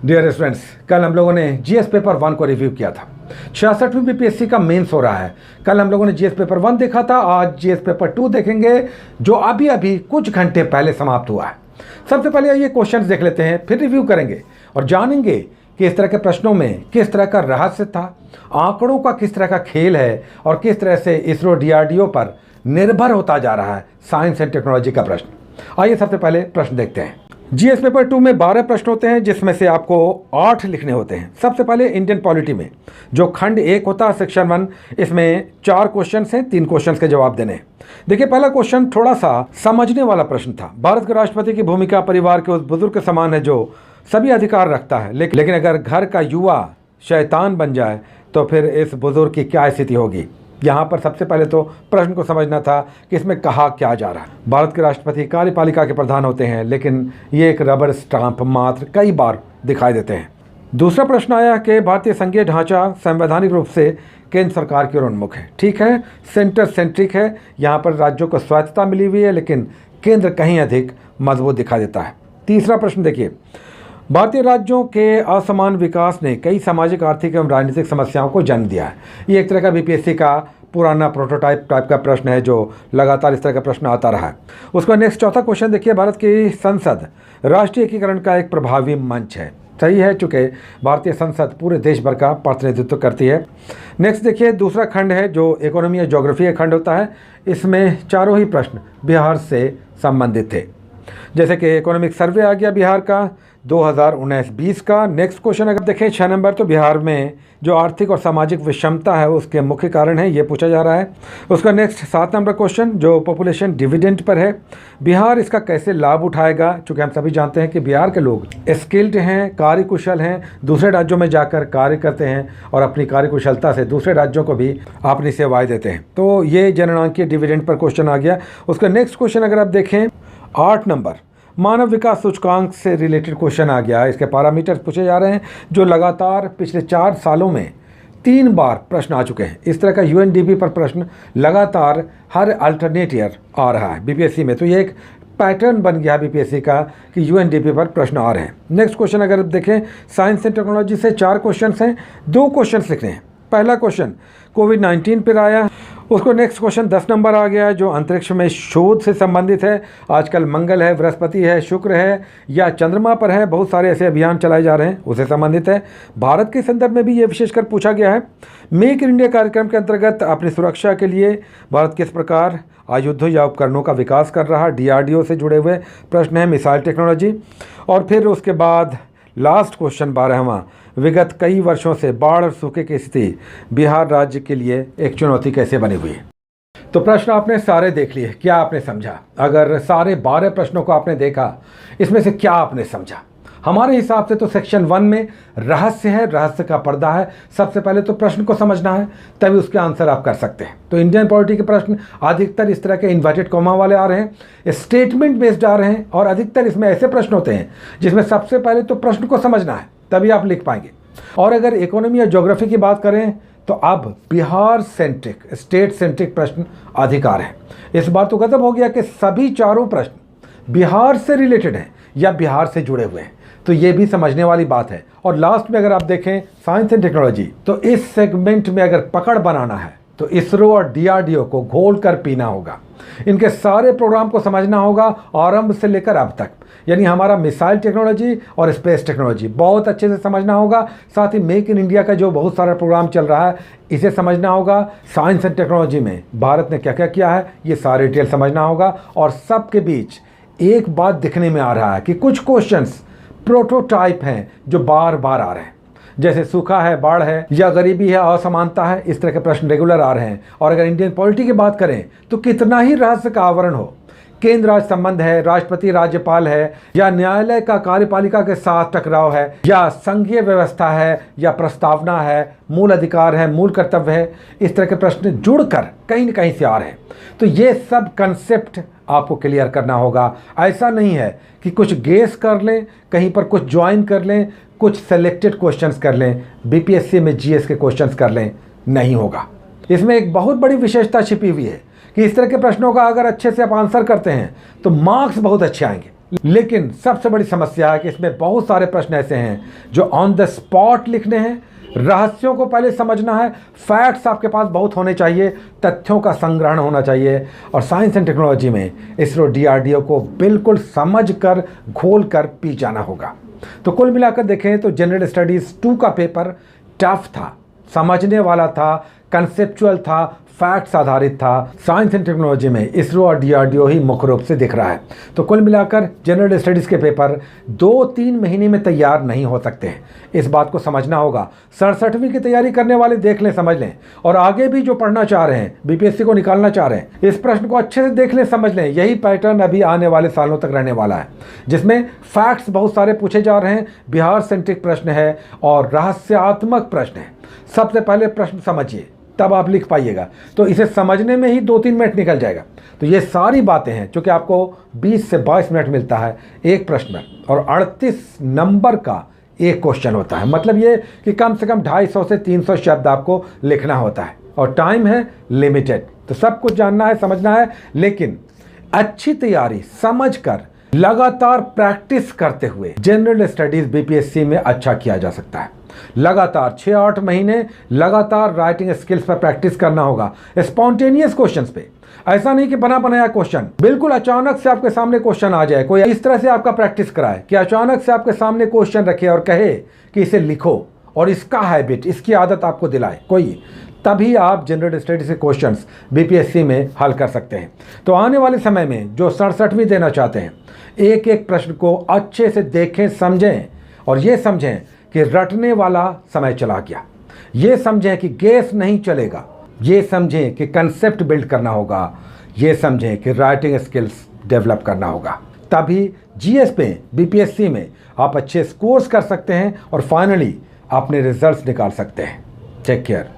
Dear students, कल हम लोगों ने जीएस पेपर 1 को रिव्यू किया था। 66वीं बीपीएससी का मेंस हो रहा है। कल हम लोगों ने जीएस पेपर 1 देखा था, आज जीएस पेपर 2 देखेंगे जो अभी अभी कुछ घंटे पहले समाप्त हुआ है। सबसे पहले आइए क्वेश्चंस देख लेते हैं, फिर रिव्यू करेंगे और जानेंगे कि इस तरह के प्रश्नों में किस तरह का रहस्य था, आंकड़ों का किस तरह का खेल है और किस तरह से इसरो डीआरडीओ पर निर्भर होता जा रहा है साइंस एंड टेक्नोलॉजी का प्रश्न। आइए सबसे पहले प्रश्न देखते हैं। जीएस पेपर 2 में 12 प्रश्न होते हैं जिसमें से आपको 8 लिखने होते हैं। सबसे पहले इंडियन पॉलिटी में जो खंड 1 होता है सेक्शन 1, इसमें 4 क्वेश्चन हैं, 3 क्वेश्चन के जवाब देने हैं। देखिए, पहला क्वेश्चन थोड़ा सा समझने वाला प्रश्न था। भारत के राष्ट्रपति की भूमिका परिवार के उस बुजुर्ग के समान है जो सभी अधिकार रखता है, लेकिन अगर घर का युवा शैतान बन जाए तो फिर इस बुजुर्ग की क्या स्थिति होगी। यहाँ पर सबसे पहले तो प्रश्न को समझना था कि इसमें कहा क्या जा रहा है। भारत के राष्ट्रपति कार्यपालिका के प्रधान होते हैं, लेकिन ये एक रबर स्टाम्प मात्र कई बार दिखाई देते हैं। दूसरा प्रश्न आया कि भारतीय संघीय ढांचा संवैधानिक रूप से केंद्र सरकार की ओर उन्मुख है। ठीक है, सेंटर सेंट्रिक है, यहाँ पर राज्यों को स्वायत्तता मिली हुई है, लेकिन केंद्र कहीं अधिक मजबूत दिखाई देता है। तीसरा प्रश्न देखिए, भारतीय राज्यों के असमान विकास ने कई सामाजिक, आर्थिक एवं राजनीतिक समस्याओं को जन्म दिया है। ये एक तरह का बीपीएससी का पुराना प्रोटोटाइप टाइप का प्रश्न है जो लगातार इस तरह का प्रश्न आता रहा है। उसका नेक्स्ट चौथा क्वेश्चन देखिए, भारत की संसद राष्ट्रीय एकीकरण का एक प्रभावी मंच है। सही है, चूँकि भारतीय संसद पूरे देश भर का प्रतिनिधित्व करती है। नेक्स्ट देखिए, दूसरा खंड है जो इकोनॉमी या ज्योग्राफी का खंड होता है। इसमें चारों ही प्रश्न बिहार से संबंधित थे, जैसे कि इकोनॉमिक सर्वे आ गया बिहार का 2019-20 का। नेक्स्ट क्वेश्चन अगर देखें 6 नंबर, तो बिहार में जो आर्थिक और सामाजिक विषमता है उसके मुख्य कारण है, ये पूछा जा रहा है। उसका नेक्स्ट 7 नंबर क्वेश्चन जो पॉपुलेशन डिविडेंड पर है, बिहार इसका कैसे लाभ उठाएगा। चूँकि हम सभी जानते हैं कि बिहार के लोग स्किल्ड हैं, कार्यकुशल हैं, दूसरे राज्यों में जाकर कार्य करते हैं और अपनी कार्यकुशलता से दूसरे राज्यों को भी अपनी सेवाएँ देते हैं। तो ये जननांकीय डिविडेंड पर क्वेश्चन आ गया। उसका नेक्स्ट क्वेश्चन अगर आप देखें 8 नंबर, मानव विकास सूचकांक से रिलेटेड क्वेश्चन आ गया। इसके पैरामीटर्स पूछे जा रहे हैं जो लगातार पिछले 4 सालों में 3 बार प्रश्न आ चुके हैं। इस तरह का यूएनडीपी पर प्रश्न लगातार हर अल्टरनेट ईयर आ रहा है बीपीएससी में। तो ये एक पैटर्न बन गया बीपीएससी का कि यूएनडीपी पर प्रश्न आ रहे हैं। नेक्स्ट क्वेश्चन अगर देखें, साइंस एंड टेक्नोलॉजी से 4 क्वेश्चन हैं, 2 क्वेश्चन लिखने हैं। पहला क्वेश्चन कोविड-19 पर आया। उसको नेक्स्ट क्वेश्चन 10 नंबर आ गया जो अंतरिक्ष में शोध से संबंधित है। आजकल मंगल है, बृहस्पति है, शुक्र है या चंद्रमा पर है, बहुत सारे ऐसे अभियान चलाए जा रहे हैं, उससे संबंधित है। भारत के संदर्भ में भी ये विशेषकर पूछा गया है। मेक इन इंडिया कार्यक्रम के अंतर्गत अपनी सुरक्षा के लिए भारत किस प्रकार आयुधों या उपकरणों का विकास कर रहा है, डीआरडीओ से जुड़े हुए प्रश्न है, मिसाइल टेक्नोलॉजी। और फिर उसके बाद लास्ट क्वेश्चन 12वां, विगत कई वर्षों से बाढ़ और सूखे की स्थिति बिहार राज्य के लिए एक चुनौती कैसे बनी हुई है। तो प्रश्न आपने सारे देख लिए, क्या आपने समझा? अगर सारे 12 प्रश्नों को आपने देखा, इसमें से क्या आपने समझा? हमारे हिसाब से तो सेक्शन 1 में रहस्य है, रहस्य का पर्दा है। सबसे पहले तो प्रश्न को समझना है, तभी उसके आंसर आप कर सकते हैं। तो इंडियन पॉलिटी के प्रश्न अधिकतर इस तरह के इन्वर्टेड कॉमा वाले आ रहे हैं, स्टेटमेंट बेस्ड आ रहे हैं और अधिकतर इसमें ऐसे प्रश्न होते हैं जिसमें सबसे पहले तो प्रश्न को समझना है, तभी आप लिख पाएंगे। और अगर इकोनॉमी या ज्योग्राफी की बात करें तो अब बिहार सेंट्रिक, स्टेट सेंट्रिक प्रश्न अधिकार हैं। इस बार तो गजब हो गया कि सभी चारों प्रश्न बिहार से रिलेटेड हैं या बिहार से जुड़े हुए हैं, तो ये भी समझने वाली बात है। और लास्ट में अगर आप देखें साइंस एंड टेक्नोलॉजी, तो इस सेगमेंट में अगर पकड़ बनाना है तो इसरो और डीआरडीओ को घोल कर पीना होगा। इनके सारे प्रोग्राम को समझना होगा आरंभ से लेकर अब तक, यानी हमारा मिसाइल टेक्नोलॉजी और स्पेस टेक्नोलॉजी बहुत अच्छे से समझना होगा। साथ ही मेक इन इंडिया का जो बहुत सारा प्रोग्राम चल रहा है इसे समझना होगा। साइंस एंड टेक्नोलॉजी में भारत ने क्या क्या किया है ये सारे डिटेल समझना होगा। और सबके बीच एक बात दिखने में आ रहा है कि कुछ क्वेश्चंस प्रोटोटाइप हैं जो बार बार आ रहे हैं, जैसे सूखा है, बाढ़ है या गरीबी है, असमानता है, इस तरह के प्रश्न रेगुलर आ रहे हैं। और अगर इंडियन पॉलिटी की बात करें तो कितना ही रहस्य का आवरण हो, केंद्र राज्य संबंध है, राष्ट्रपति राज्यपाल है या न्यायालय का कार्यपालिका के साथ टकराव है या संघीय व्यवस्था है या प्रस्तावना है, मूल अधिकार है, मूल कर्तव्य है, इस तरह के प्रश्न जुड़कर कहीं न कहीं से आ रहे हैं। तो ये सब कंसेप्ट आपको क्लियर करना होगा। ऐसा नहीं है कि कुछ गेस कर लें, कहीं पर कुछ ज्वाइन कर लें, कुछ सेलेक्टेड क्वेश्चंस कर लें, बीपीएससी में जीएस के क्वेश्चंस कर लें, नहीं होगा। इसमें एक बहुत बड़ी विशेषता छिपी हुई है कि इस तरह के प्रश्नों का अगर अच्छे से आप आंसर करते हैं तो मार्क्स बहुत अच्छे आएंगे, लेकिन सबसे बड़ी समस्या है कि इसमें बहुत सारे प्रश्न ऐसे हैं जो ऑन द स्पॉट लिखने हैं, रहस्यों को पहले समझना है, फैक्ट्स आपके पास बहुत होने चाहिए, तथ्यों का संग्रहण होना चाहिए, और साइंस एंड टेक्नोलॉजी में इसरो DRDO को बिल्कुल समझ कर घोल कर पी जाना होगा। तो कुल मिलाकर देखें तो जनरल स्टडीज़ 2 का पेपर टफ था, समझने वाला था, कंसेप्चुअल था, फैक्ट्स आधारित था। साइंस एंड टेक्नोलॉजी में इसरो और DRDO ही मुख्य रूप से दिख रहा है। तो कुल मिलाकर जनरल स्टडीज़ के पेपर 2-3 महीने में तैयार नहीं हो सकते हैं, इस बात को समझना होगा। 67वीं की तैयारी करने वाले देख लें, समझ लें, और आगे भी जो पढ़ना चाह रहे हैं, BPSC को निकालना चाह रहे हैं, इस प्रश्न को अच्छे से देख लें, समझ लें। यही पैटर्न अभी आने वाले सालों तक रहने वाला है, जिसमें फैक्ट्स बहुत सारे पूछे जा रहे हैं, बिहार सेंट्रिक प्रश्न है और रहस्यात्मक प्रश्न है। सबसे पहले प्रश्न समझिए, तब आप लिख पाइएगा। तो इसे समझने में ही 2-3 मिनट निकल जाएगा। तो ये सारी बातें हैं जो कि आपको 20 से 22 मिनट मिलता है एक प्रश्न में, और 38 नंबर का एक क्वेश्चन होता है। मतलब ये कि कम से कम 250 से 300 शब्द आपको लिखना होता है, और टाइम है लिमिटेड। तो सब कुछ जानना है, समझना है, लेकिन अच्छी तैयारी समझ कर लगातार प्रैक्टिस करते हुए जनरल स्टडीज BPSC में अच्छा किया जा सकता है। लगातार 6-8 महीने लगातार राइटिंग स्किल्स पर प्रैक्टिस करना होगा, स्पॉन्टेनियस क्वेश्चंस पे। ऐसा नहीं कि बना बनाया क्वेश्चन, बिल्कुल अचानक से आपके सामने क्वेश्चन आ जाए, कोई इस तरह से आपका प्रैक्टिस कराए कि अचानक से आपके सामने क्वेश्चन रखे और कहे कि इसे लिखो और इसका हैबिट, इसकी आदत आपको दिलाए कोई, तभी आप जनरल स्टडीज के क्वेश्चंस BPSC में हल कर सकते हैं। तो आने वाले समय में जो 67वीं देना चाहते हैं, एक एक प्रश्न को अच्छे से देखें, समझें, और ये समझें कि रटने वाला समय चला गया। ये समझें कि गेस नहीं चलेगा, ये समझें कि कंसेप्ट बिल्ड करना होगा, ये समझें कि राइटिंग स्किल्स डेवलप करना होगा। तभी GS पे BPSC में आप अच्छे स्कोर्स कर सकते हैं और फाइनली अपने रिजल्ट्स निकाल सकते हैं। Take care.